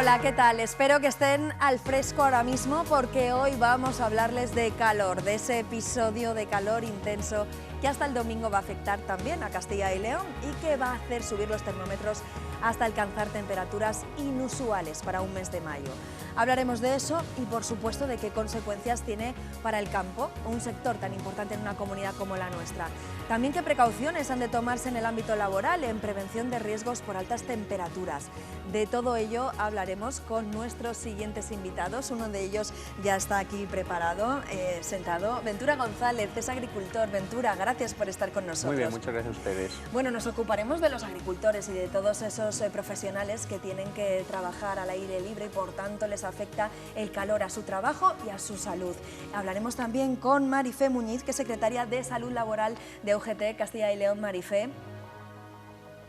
Hola, ¿qué tal? Espero que estén al fresco ahora mismo porque hoy vamos a hablarles de calor, de ese episodio de calor intenso que hasta el domingo va a afectar también a Castilla y León y que va a hacer subir los termómetros hasta alcanzar temperaturas inusuales para un mes de mayo. Hablaremos de eso y, por supuesto, de qué consecuencias tiene para el campo, un sector tan importante en una comunidad como la nuestra. También qué precauciones han de tomarse en el ámbito laboral en prevención de riesgos por altas temperaturas. De todo ello hablaremos con nuestros siguientes invitados. Uno de ellos ya está aquí preparado, sentado. Ventura González es agricultor. Ventura, gracias por estar con nosotros. Muy bien, muchas gracias a ustedes. Bueno, nos ocuparemos de los agricultores y de todos esos profesionales que tienen que trabajar al aire libre y por tanto les afecta el calor a su trabajo y a su salud. Hablaremos también con Marifé Muñiz, que es secretaria de Salud Laboral de UGT Castilla y León. Marifé.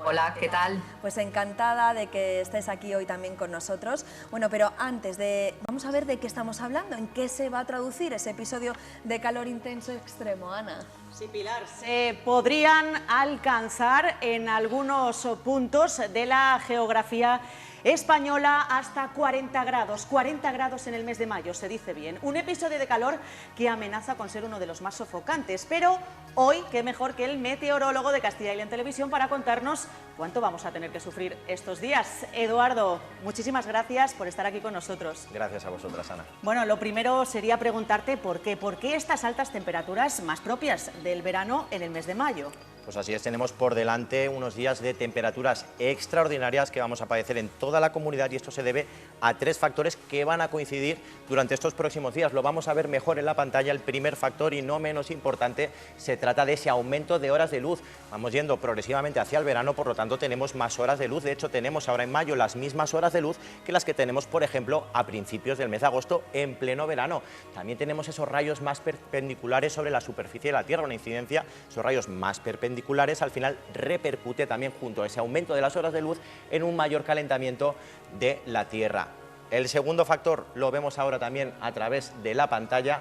Hola, ¿qué tal? Pues encantada de que estés aquí hoy también con nosotros. Bueno, pero antes vamos a ver de qué estamos hablando, en qué se va a traducir ese episodio de calor intenso extremo, Ana. Sí, Pilar, se podrían alcanzar en algunos puntos de la geografía española hasta 40 grados en el mes de mayo, se dice bien. Un episodio de calor que amenaza con ser uno de los más sofocantes, pero hoy, qué mejor que el meteorólogo de Castilla y León Televisión para contarnos cuánto vamos a tener que sufrir estos días. Eduardo, muchísimas gracias por estar aquí con nosotros. Gracias a vosotras, Ana. Bueno, lo primero sería preguntarte por qué estas altas temperaturas más propias del verano en el mes de mayo. Pues así es, tenemos por delante unos días de temperaturas extraordinarias que vamos a padecer en toda la comunidad y esto se debe a tres factores que van a coincidir durante estos próximos días. Lo vamos a ver mejor en la pantalla. El primer factor, y no menos importante, se trata de ese aumento de horas de luz. Vamos yendo progresivamente hacia el verano, por lo tanto tenemos más horas de luz. De hecho, tenemos ahora en mayo las mismas horas de luz que las que tenemos, por ejemplo, a principios del mes de agosto, en pleno verano. También tenemos esos rayos más perpendiculares sobre la superficie de la Tierra, una incidencia, esos rayos más perpendiculares al final repercute también junto a ese aumento de las horas de luz en un mayor calentamiento de la Tierra. El segundo factor lo vemos ahora también a través de la pantalla.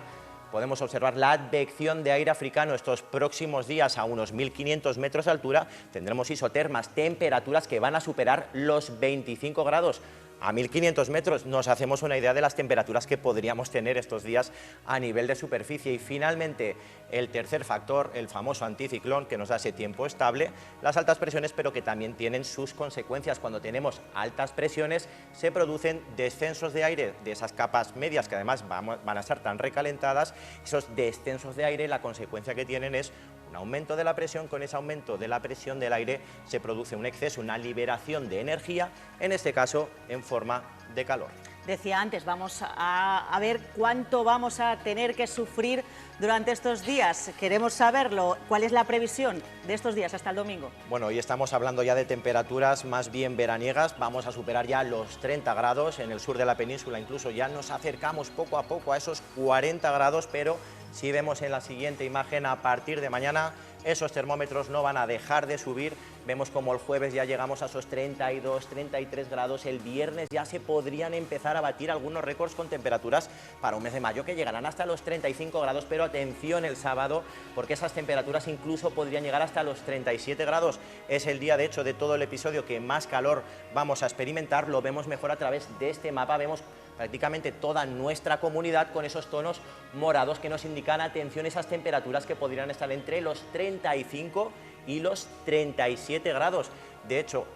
Podemos observar la advección de aire africano estos próximos días a unos 1500 metros de altura. Tendremos isotermas, temperaturas que van a superar los 25 grados. A 1500 metros nos hacemos una idea de las temperaturas que podríamos tener estos días a nivel de superficie. Y finalmente, el tercer factor, el famoso anticiclón, que nos da ese tiempo estable, las altas presiones, pero que también tienen sus consecuencias. Cuando tenemos altas presiones, se producen descensos de aire de esas capas medias, que además van a estar tan recalentadas. Esos descensos de aire, la consecuencia que tienen es un aumento de la presión. Con ese aumento de la presión del aire se produce un exceso, una liberación de energía, en este caso en forma de calor. Decía antes, vamos a ver cuánto vamos a tener que sufrir durante estos días. Queremos saberlo. ¿Cuál es la previsión de estos días hasta el domingo? Bueno, hoy estamos hablando ya de temperaturas más bien veraniegas. Vamos a superar ya los 30 grados en el sur de la península. Incluso ya nos acercamos poco a poco a esos 40 grados, pero si vemos en la siguiente imagen, a partir de mañana esos termómetros no van a dejar de subir. Vemos como el jueves ya llegamos a esos 32, 33 grados. El viernes ya se podrían empezar a batir algunos récords con temperaturas para un mes de mayo que llegarán hasta los 35 grados. Pero atención el sábado, porque esas temperaturas incluso podrían llegar hasta los 37 grados. Es el día, de hecho, de todo el episodio que más calor vamos a experimentar. Lo vemos mejor a través de este mapa. Vemos prácticamente toda nuestra comunidad con esos tonos morados que nos indican, atención, esas temperaturas que podrían estar entre los 35 y los 37 grados. De hecho,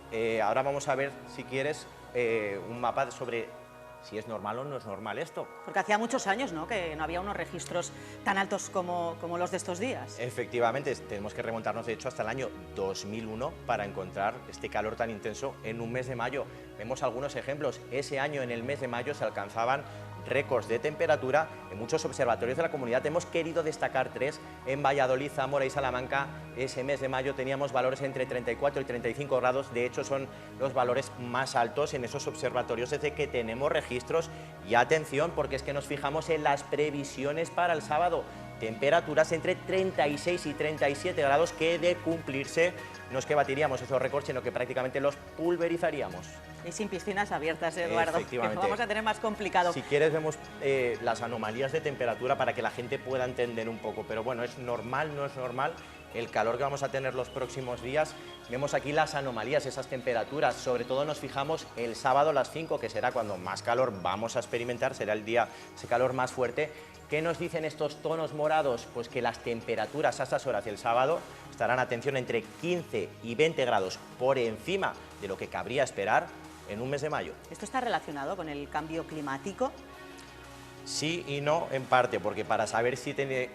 ahora vamos a ver, si quieres, un mapa sobre si es normal o no es normal esto. Porque hacía muchos años, ¿no?, que no había unos registros tan altos como los de estos días. Efectivamente, tenemos que remontarnos de hecho hasta el año 2001 para encontrar este calor tan intenso en un mes de mayo. Vemos algunos ejemplos. Ese año, en el mes de mayo, se alcanzaban récords de temperatura en muchos observatorios de la comunidad. Hemos querido destacar tres: en Valladolid, Zamora y Salamanca. Ese mes de mayo teníamos valores entre 34 y 35 grados. De hecho, son los valores más altos en esos observatorios desde que tenemos registros. Y atención, porque es que nos fijamos en las previsiones para el sábado. Temperaturas entre 36 y 37 grados que, de cumplirse, no es que batiríamos esos récords, sino que prácticamente los pulverizaríamos. Y sin piscinas abiertas, Eduardo, que lo vamos a tener más complicado. Si quieres vemos las anomalías de temperatura para que la gente pueda entender un poco, pero bueno, es normal, no es normal. el calor que vamos a tener los próximos días. Vemos aquí las anomalías, esas temperaturas, sobre todo nos fijamos el sábado a las 5, que será cuando más calor vamos a experimentar, será el día, ese calor más fuerte. ¿Qué nos dicen estos tonos morados? Pues que las temperaturas a estas horas del sábado estarán, atención, entre 15 y 20 grados por encima de lo que cabría esperar en un mes de mayo. ¿Esto está relacionado con el cambio climático? Sí y no, en parte, porque para saber si tiene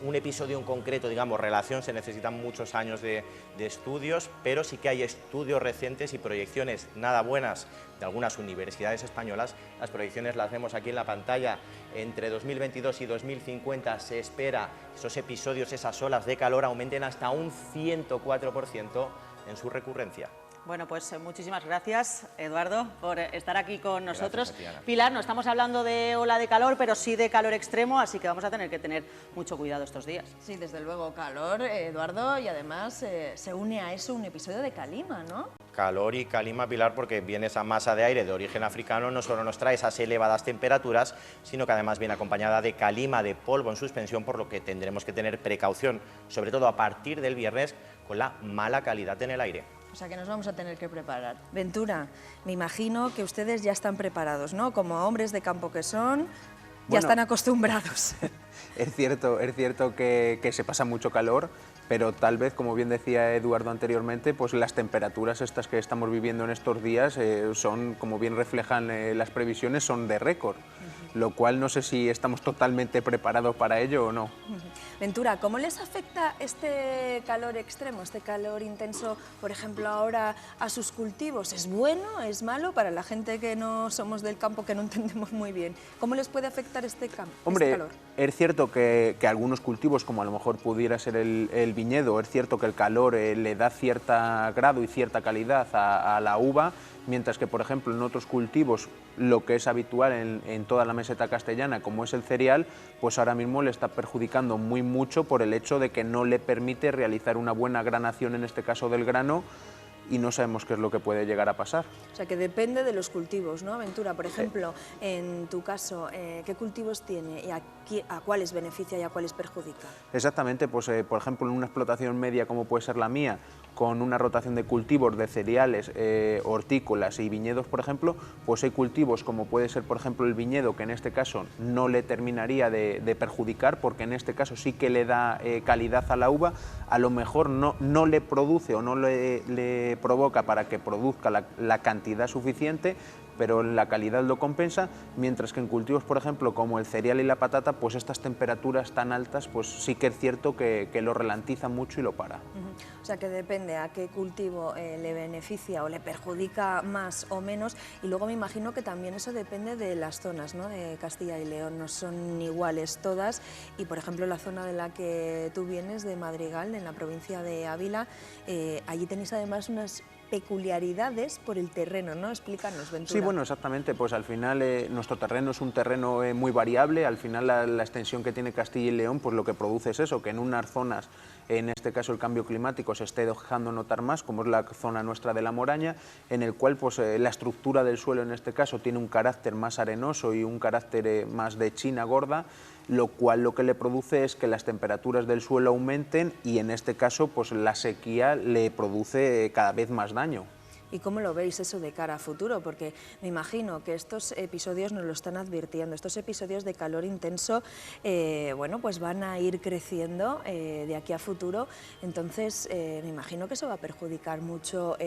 un episodio en concreto, digamos, relación, se necesitan muchos años de estudios, pero sí que hay estudios recientes y proyecciones nada buenas de algunas universidades españolas. Las proyecciones las vemos aquí en la pantalla. Entre 2022 y 2050 se espera esos episodios, esas olas de calor aumenten hasta un 104% en su recurrencia. Bueno, pues muchísimas gracias, Eduardo, por estar aquí con nosotros. Gracias a ti, Ana. Pilar, no estamos hablando de ola de calor, pero sí de calor extremo, así que vamos a tener que tener mucho cuidado estos días. Sí, desde luego, calor, Eduardo, y además se une a eso un episodio de calima, ¿no? Calor y calima, Pilar, porque viene esa masa de aire de origen africano, no solo nos trae esas elevadas temperaturas, sino que además viene acompañada de calima, de polvo en suspensión, por lo que tendremos que tener precaución, sobre todo a partir del viernes, con la mala calidad en el aire. O sea que nos vamos a tener que preparar. Ventura, me imagino que ustedes ya están preparados, ¿no? Como hombres de campo que son, ya están acostumbrados. Es cierto que se pasa mucho calor, pero tal vez, como bien decía Eduardo anteriormente, pues las temperaturas estas que estamos viviendo en estos días son, como bien reflejan las previsiones, son de récord, lo cual no sé si estamos totalmente preparados para ello o no. Ventura, ¿cómo les afecta este calor extremo, este calor intenso, por ejemplo, ahora a sus cultivos? ¿Es bueno, es malo para la gente que no somos del campo, que no entendemos muy bien? ¿Cómo les puede afectar este calor? Hombre, es cierto que algunos cultivos, como a lo mejor pudiera ser el viñedo, es cierto que el calor le da cierto grado y cierta calidad a la uva, mientras que, por ejemplo, en otros cultivos, lo que es habitual en toda la meseta castellana, como es el cereal, pues ahora mismo le está perjudicando muy mucho por el hecho de que no le permite realizar una buena granación, en este caso del grano, y no sabemos qué es lo que puede llegar a pasar. O sea, que depende de los cultivos, ¿no, Ventura? Por ejemplo, en tu caso, ¿qué cultivos tiene y a cuáles beneficia y a cuáles perjudica? Exactamente, pues por ejemplo, en una explotación media como puede ser la mía, con una rotación de cultivos de cereales, hortícolas y viñedos, por ejemplo, pues hay cultivos como puede ser, por ejemplo, el viñedo, que en este caso no le terminaría de perjudicar, porque en este caso sí que le da calidad a la uva, a lo mejor no le produce o no le provoca para que produzca la cantidad suficiente, pero la calidad lo compensa, mientras que en cultivos, por ejemplo, como el cereal y la patata, pues estas temperaturas tan altas, pues sí que es cierto que lo ralentiza mucho y lo para. O sea, que depende a qué cultivo le beneficia o le perjudica más o menos, y luego me imagino que también eso depende de las zonas, ¿no?, de Castilla y León, no son iguales todas, y por ejemplo la zona de la que tú vienes, de Madrigal, en la provincia de Ávila, allí tenéis además unas peculiaridades por el terreno, ¿no? Explícanos, Ventura. Sí, bueno, exactamente, pues al final nuestro terreno es un terreno muy variable, al final la extensión que tiene Castilla y León, pues lo que produce es eso, que en unas zonas, en este caso el cambio climático, se esté dejando notar más, como es la zona nuestra de la Moraña, en el cual pues la estructura del suelo en este caso tiene un carácter más arenoso y un carácter más de china gorda, lo cual lo que le produce es que las temperaturas del suelo aumenten y en este caso pues la sequía le produce cada vez más daño. ¿Y cómo lo veis eso de cara a futuro? Porque me imagino que estos episodios nos lo están advirtiendo, estos episodios de calor intenso, bueno, pues van a ir creciendo de aquí a futuro, entonces me imagino que eso va a perjudicar mucho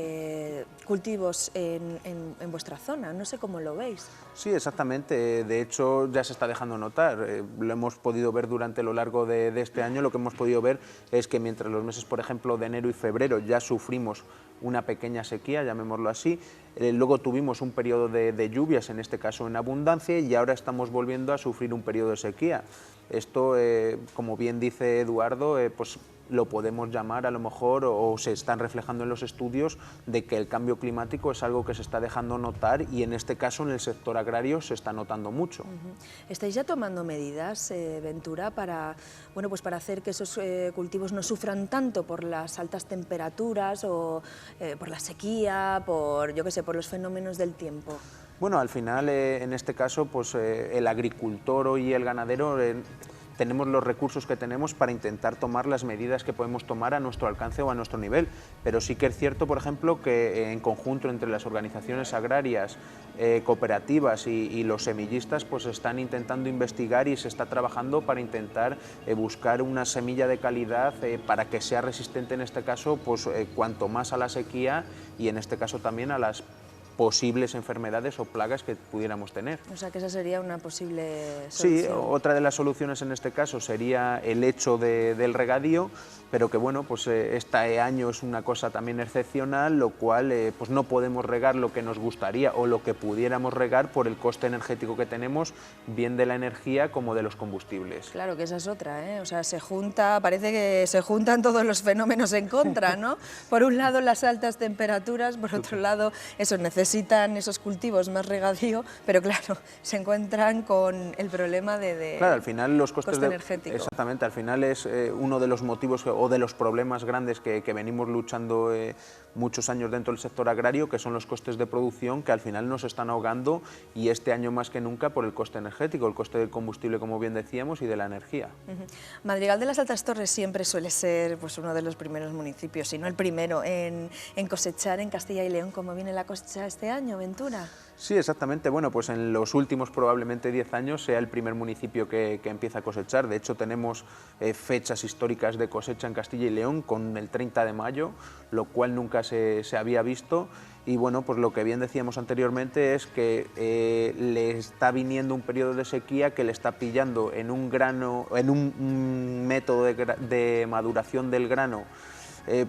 cultivos en vuestra zona, no sé cómo lo veis. Sí, exactamente, de hecho ya se está dejando notar, lo hemos podido ver durante lo largo de este año, lo que hemos podido ver es que mientras los meses, por ejemplo, de enero y febrero ya sufrimos una pequeña sequía, llamémoslo así, luego tuvimos un periodo de lluvias, en este caso en abundancia, y ahora estamos volviendo a sufrir un periodo de sequía. Esto, como bien dice Eduardo, pues lo podemos llamar a lo mejor, o se están reflejando en los estudios, de que el cambio climático es algo que se está dejando notar y en este caso en el sector agrario se está notando mucho. ¿Estáis ya tomando medidas, Ventura, para, bueno, pues para hacer que esos cultivos no sufran tanto por las altas temperaturas o por la sequía, por, yo qué sé, por los fenómenos del tiempo? Bueno, al final, en este caso, pues el agricultor y el ganadero tenemos los recursos que tenemos para intentar tomar las medidas que podemos tomar a nuestro alcance o a nuestro nivel. Pero sí que es cierto, por ejemplo, que en conjunto entre las organizaciones agrarias, cooperativas y los semillistas, pues están intentando investigar y se está trabajando para intentar buscar una semilla de calidad para que sea resistente, en este caso, pues cuanto más a la sequía y en este caso también a las posibles enfermedades o plagas que pudiéramos tener. O sea, que esa sería una posible solución. Sí, otra de las soluciones en este caso sería el hecho del regadío, pero que bueno, pues este año es una cosa también excepcional, lo cual pues no podemos regar lo que nos gustaría o lo que pudiéramos regar por el coste energético que tenemos, bien de la energía como de los combustibles. Claro, que esa es otra, ¿eh? O sea, parece que se juntan todos los fenómenos en contra, ¿no? Por un lado las altas temperaturas, por otro lado eso, necesitan esos cultivos más regadío, pero claro, se encuentran con el problema de claro, al final los costes energético. Exactamente, al final es uno de los motivos o de los problemas grandes que venimos luchando muchos años dentro del sector agrario, que son los costes de producción, que al final nos están ahogando, y este año más que nunca por el coste energético, el coste del combustible, como bien decíamos, y de la energía. Madrigal de las Altas Torres siempre suele ser pues, uno de los primeros municipios, si no el primero, en cosechar en Castilla y León. ¿Cómo viene la cosecha este año, Ventura? Sí, exactamente. Bueno, pues en los últimos probablemente 10 años sea el primer municipio que empieza a cosechar. De hecho, tenemos fechas históricas de cosecha en Castilla y León con el 30 de mayo, lo cual nunca se había visto. Y bueno, pues lo que bien decíamos anteriormente es que le está viniendo un periodo de sequía que le está pillando en un método de maduración del grano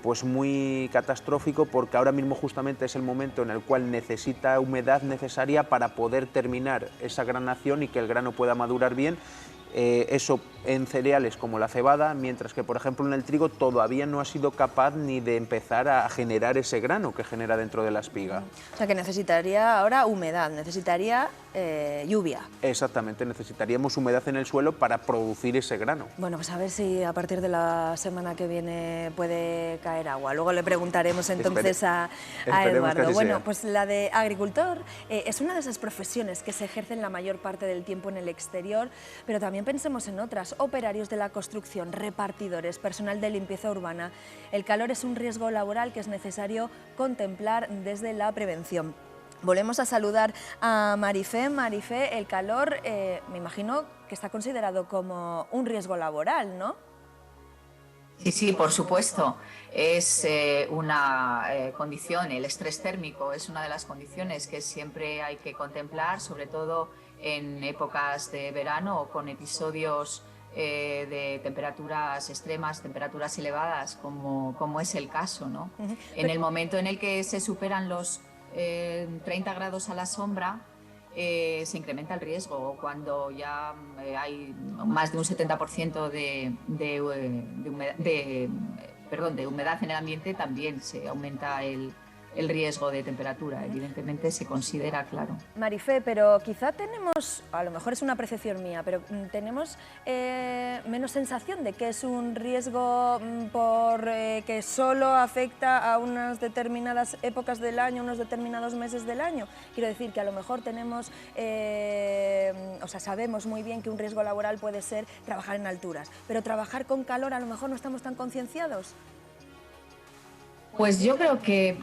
pues muy catastrófico, porque ahora mismo justamente es el momento en el cual necesita humedad necesaria para poder terminar esa granación y que el grano pueda madurar bien. Eso en cereales como la cebada, mientras que por ejemplo en el trigo todavía no ha sido capaz ni de empezar a generar ese grano que genera dentro de la espiga. O sea que necesitaría ahora humedad, necesitaría lluvia. Exactamente, necesitaríamos humedad en el suelo para producir ese grano. Bueno, pues a ver si a partir de la semana que viene puede caer agua. Luego le preguntaremos entonces a Eduardo. Bueno, pues la de agricultor es una de esas profesiones que se ejercen la mayor parte del tiempo en el exterior, pero también pensemos en otras: operarios de la construcción, repartidores, personal de limpieza urbana. El calor es un riesgo laboral que es necesario contemplar desde la prevención. Volvemos a saludar a Marifé. Marifé, el calor, me imagino que está considerado como un riesgo laboral, ¿no? Sí, por supuesto. Es una condición, el estrés térmico es una de las condiciones que siempre hay que contemplar, sobre todo en épocas de verano o con episodios de temperaturas extremas, temperaturas elevadas, como es el caso, ¿no? En el momento en el que se superan los 30 grados a la sombra, se incrementa el riesgo. Cuando ya hay más de un 70% de humedad en el ambiente, también se aumenta el riesgo de temperatura. Evidentemente se considera, claro. Marifé, pero quizá tenemos, a lo mejor es una percepción mía, pero tenemos menos sensación de que es un riesgo que solo afecta a unas determinadas épocas del año, unos determinados meses del año. Quiero decir que a lo mejor tenemos, sabemos muy bien que un riesgo laboral puede ser trabajar en alturas, pero trabajar con calor a lo mejor no estamos tan concienciados. Pues yo creo que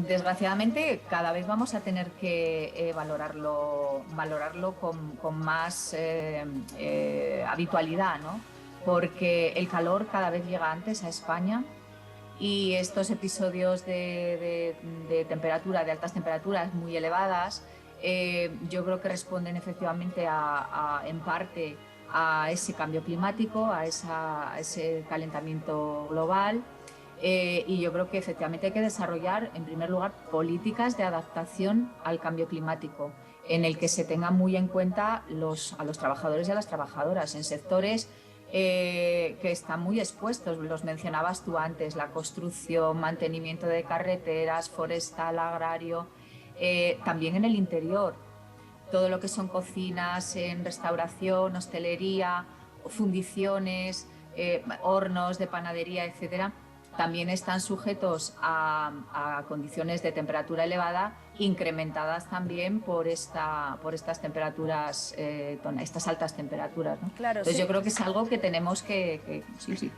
desgraciadamente cada vez vamos a tener que valorarlo con más habitualidad, ¿no? Porque el calor cada vez llega antes a España y estos episodios de temperatura, de altas temperaturas muy elevadas, yo creo que responden efectivamente en parte a ese cambio climático, a ese calentamiento global. Y yo creo que efectivamente hay que desarrollar, en primer lugar, políticas de adaptación al cambio climático, en el que se tengan muy en cuenta a los trabajadores y a las trabajadoras en sectores que están muy expuestos. Los mencionabas tú antes: la construcción, mantenimiento de carreteras, forestal, agrario, también en el interior, todo lo que son cocinas, en restauración, hostelería, fundiciones, hornos de panadería, etcétera. También están sujetos a condiciones de temperatura elevada incrementadas también por estas temperaturas, estas altas temperaturas, ¿no? Claro, entonces sí. yo creo que es algo que tenemos que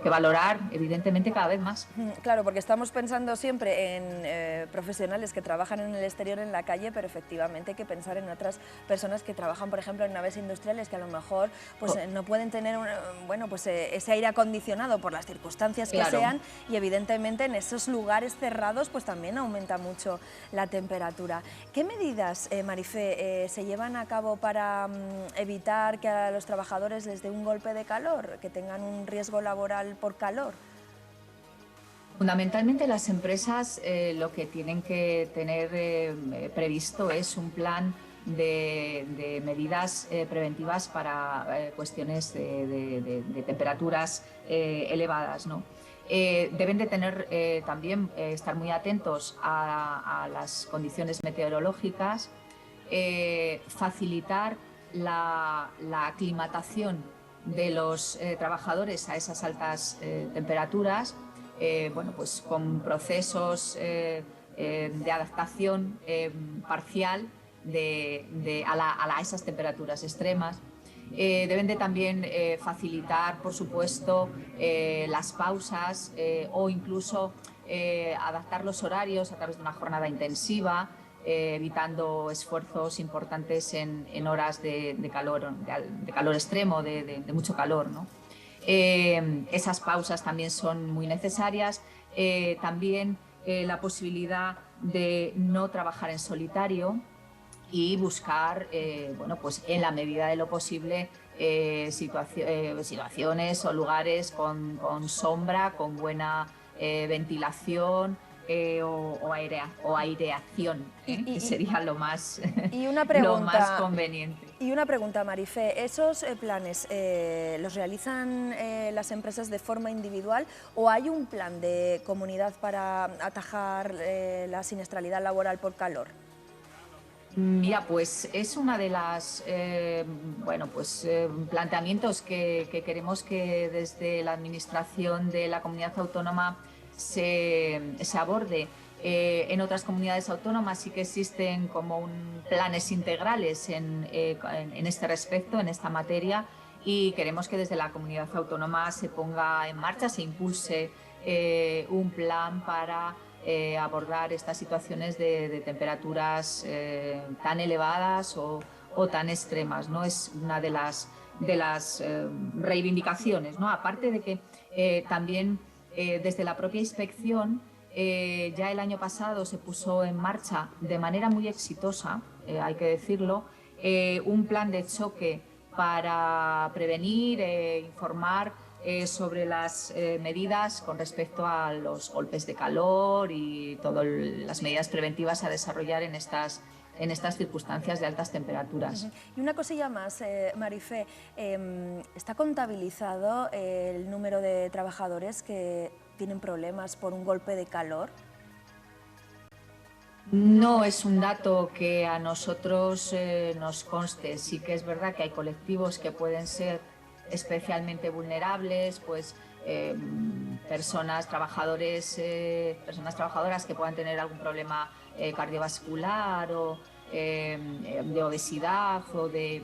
valorar evidentemente cada vez más. Claro, porque estamos pensando siempre en profesionales que trabajan en el exterior, en la calle, pero efectivamente hay que pensar en otras personas que trabajan, por ejemplo, en naves industriales que a lo mejor pues, no pueden tener ese aire acondicionado por las circunstancias que sean, y evidentemente en esos lugares cerrados pues también aumenta mucho la temperatura. ¿Qué medidas, Marifé, se llevan a cabo para evitar que a los trabajadores les dé un golpe de calor, que tengan un riesgo laboral por calor? Fundamentalmente las empresas lo que tienen que tener previsto es un plan de medidas preventivas para cuestiones de temperaturas elevadas, ¿no? Deben de tener también estar muy atentos a las condiciones meteorológicas, facilitar la aclimatación de los trabajadores a esas altas temperaturas, pues con procesos de adaptación parcial a esas temperaturas extremas. Deben de también facilitar, por supuesto, las pausas o incluso adaptar los horarios a través de una jornada intensiva, evitando esfuerzos importantes en horas de calor extremo, de mucho calor, ¿no? Esas pausas también son muy necesarias. También la posibilidad de no trabajar en solitario y buscar, pues en la medida de lo posible, situaciones o lugares con sombra, con buena ventilación o aireación, que sería lo más conveniente. Y una pregunta, Marifé, ¿esos planes los realizan las empresas de forma individual o hay un plan de comunidad para atajar la siniestralidad laboral por calor? Mira, pues es una de las planteamientos que queremos que desde la Administración de la Comunidad Autónoma se aborde. En otras comunidades autónomas sí que existen como planes integrales en este respecto, en esta materia, y queremos que desde la Comunidad Autónoma se ponga en marcha, se impulse un plan para abordar estas situaciones de temperaturas tan elevadas o tan extremas, ¿no? Es una de las reivindicaciones, ¿no? Aparte de que también desde la propia inspección ya el año pasado se puso en marcha de manera muy exitosa, hay que decirlo, un plan de choque para prevenir, informar sobre las medidas con respecto a los golpes de calor y todas las medidas preventivas a desarrollar en estas circunstancias de altas temperaturas. Y una cosilla más, Marifé, ¿está contabilizado el número de trabajadores que tienen problemas por un golpe de calor? No es un dato que a nosotros nos conste. Sí que es verdad que hay colectivos que pueden ser especialmente vulnerables, pues personas trabajadoras que puedan tener algún problema cardiovascular o de obesidad o de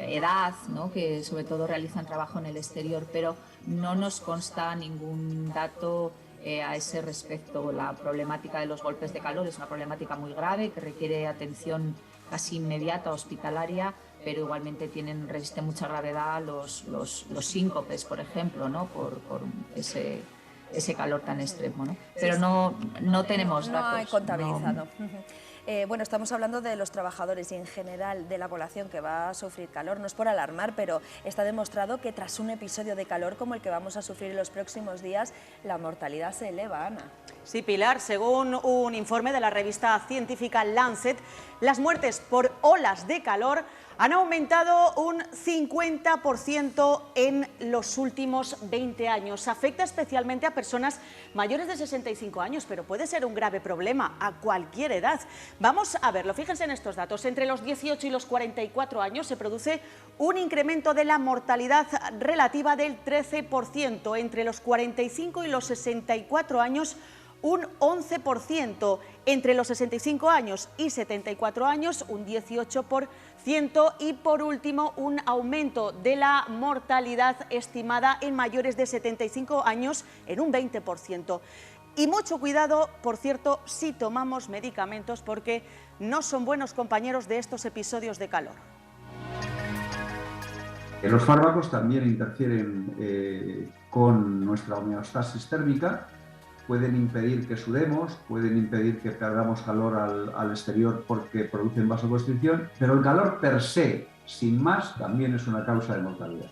edad, ¿no? Que sobre todo realizan trabajo en el exterior, pero no nos consta ningún dato a ese respecto. La problemática de los golpes de calor es una problemática muy grave que requiere atención casi inmediata, hospitalaria, pero igualmente resisten mucha gravedad los síncopes, por ejemplo, ¿no? por ese calor tan extremo, ¿no? Pero no tenemos datos. No hay contabilizado. Bueno, estamos hablando de los trabajadores y en general de la población que va a sufrir calor. No es por alarmar, pero está demostrado que tras un episodio de calor como el que vamos a sufrir en los próximos días, la mortalidad se eleva, Ana. Sí, Pilar, según un informe de la revista científica Lancet, las muertes por olas de calor han aumentado un 50% en los últimos 20 años. Afecta especialmente a personas mayores de 65 años, pero puede ser un grave problema a cualquier edad. Vamos a verlo, fíjense en estos datos. Entre los 18 y los 44 años se produce un incremento de la mortalidad relativa del 13%. Entre los 45 y los 64 años, un 11%, entre los 65 años y 74 años un 18%, y por último un aumento de la mortalidad estimada en mayores de 75 años en un 20%. Y mucho cuidado, por cierto, si tomamos medicamentos, porque no son buenos compañeros de estos episodios de calor. Los fármacos también interfieren con nuestra homeostasis térmica, pueden impedir que sudemos, pueden impedir que perdamos calor al exterior porque producen vasoconstricción, pero el calor per se, sin más, también es una causa de mortalidad.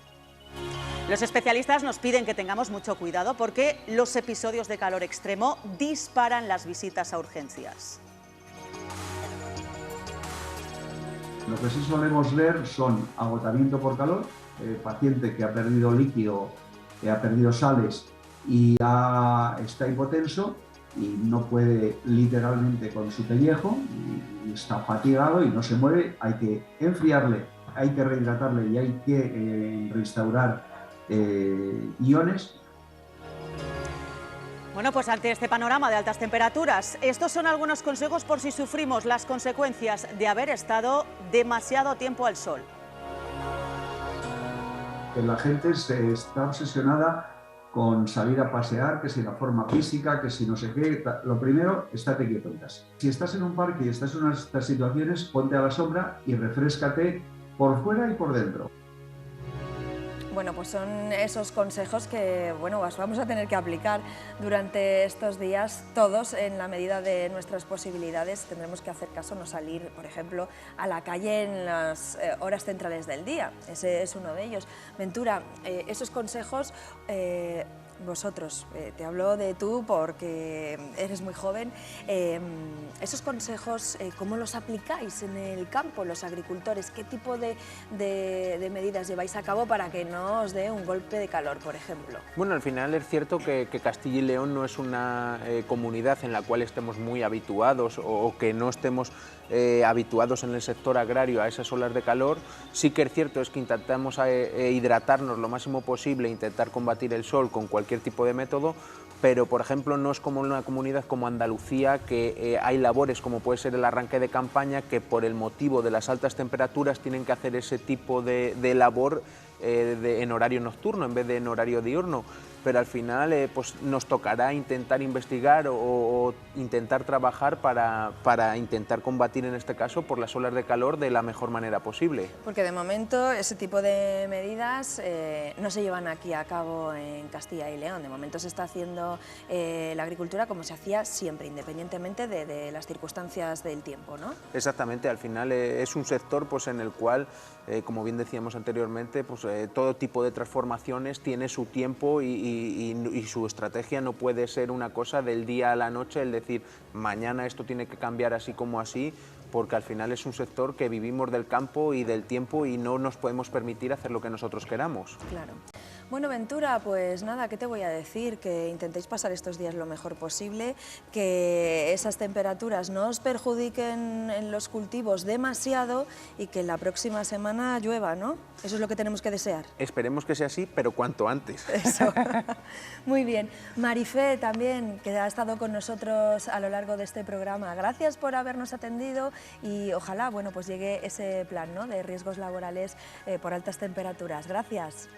Los especialistas nos piden que tengamos mucho cuidado porque los episodios de calor extremo disparan las visitas a urgencias. Lo que sí solemos ver son agotamiento por calor, paciente que ha perdido líquido, que ha perdido sales y está hipotenso y no puede literalmente con su pellejo, y está fatigado y no se mueve. Hay que enfriarle, hay que rehidratarle y hay que restaurar iones. Bueno, pues ante este panorama de altas temperaturas, estos son algunos consejos por si sufrimos las consecuencias de haber estado demasiado tiempo al sol. Que la gente está obsesionada con salir a pasear, que si la forma física, que si no sé qué. Lo primero, estate quieto en casa. Si estás en un parque y estás en una de estas situaciones, ponte a la sombra y refréscate por fuera y por dentro. Bueno, pues son esos consejos que, bueno, vamos a tener que aplicar durante estos días todos en la medida de nuestras posibilidades. Tendremos que hacer caso, no salir, por ejemplo, a la calle en las horas centrales del día. Ese es uno de ellos. Ventura, esos consejos, vosotros, te hablo de tú porque eres muy joven, esos consejos, ¿cómo los aplicáis en el campo, los agricultores? ¿Qué tipo de medidas lleváis a cabo para que no os dé un golpe de calor, por ejemplo? Bueno, al final es cierto que Castilla y León no es una comunidad en la cual estemos muy habituados o que no estemos habituados en el sector agrario a esas olas de calor. Sí que es cierto es que intentamos hidratarnos lo máximo posible, intentar combatir el sol con cualquier tipo de método, pero por ejemplo no es como en una comunidad como Andalucía, que hay labores como puede ser el arranque de campaña, que por el motivo de las altas temperaturas tienen que hacer ese tipo de labor en horario nocturno en vez de en horario diurno. Pero al final pues nos tocará intentar investigar o intentar trabajar para intentar combatir en este caso por las olas de calor de la mejor manera posible. Porque de momento ese tipo de medidas no se llevan aquí a cabo en Castilla y León. De momento se está haciendo la agricultura como se hacía siempre, independientemente de las circunstancias del tiempo, ¿no? Exactamente, al final es un sector pues, en el cual, como bien decíamos anteriormente, pues, todo tipo de transformaciones tiene su tiempo y su estrategia no puede ser una cosa del día a la noche, el decir mañana esto tiene que cambiar así como así, porque al final es un sector que vivimos del campo y del tiempo y no nos podemos permitir hacer lo que nosotros queramos. Claro. Bueno, Ventura, pues nada, ¿qué te voy a decir? Que intentéis pasar estos días lo mejor posible, que esas temperaturas no os perjudiquen en los cultivos demasiado y que la próxima semana llueva, ¿no? Eso es lo que tenemos que desear. Esperemos que sea así, pero cuanto antes. Eso. Muy bien. Marifé también, que ha estado con nosotros a lo largo de este programa. Gracias por habernos atendido y ojalá, bueno, pues llegue ese plan, ¿no?, de riesgos laborales por altas temperaturas. Gracias.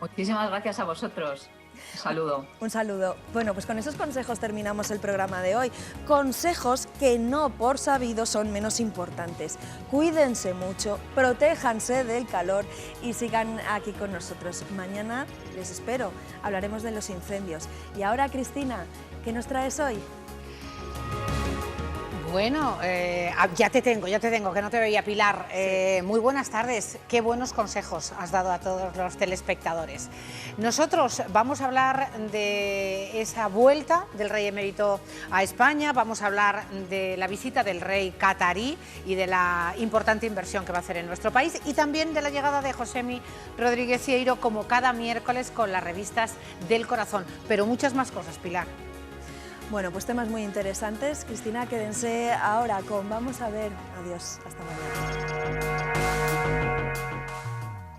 Muchísimas gracias a vosotros. Un saludo. Un saludo. Bueno, pues con esos consejos terminamos el programa de hoy. Consejos que no por sabido son menos importantes. Cuídense mucho, protéjanse del calor y sigan aquí con nosotros. Mañana les espero. Hablaremos de los incendios. Y ahora, Cristina, ¿qué nos traes hoy? Bueno, ya te tengo, que no te veía, Pilar. Muy buenas tardes, qué buenos consejos has dado a todos los telespectadores. Nosotros vamos a hablar de esa vuelta del rey emérito a España, vamos a hablar de la visita del rey catarí y de la importante inversión que va a hacer en nuestro país y también de la llegada de Josemi Rodríguez Sieiro como cada miércoles con las revistas del corazón, pero muchas más cosas, Pilar. Bueno, pues temas muy interesantes. Cristina, quédense ahora con Vamos a ver. Adiós, hasta mañana.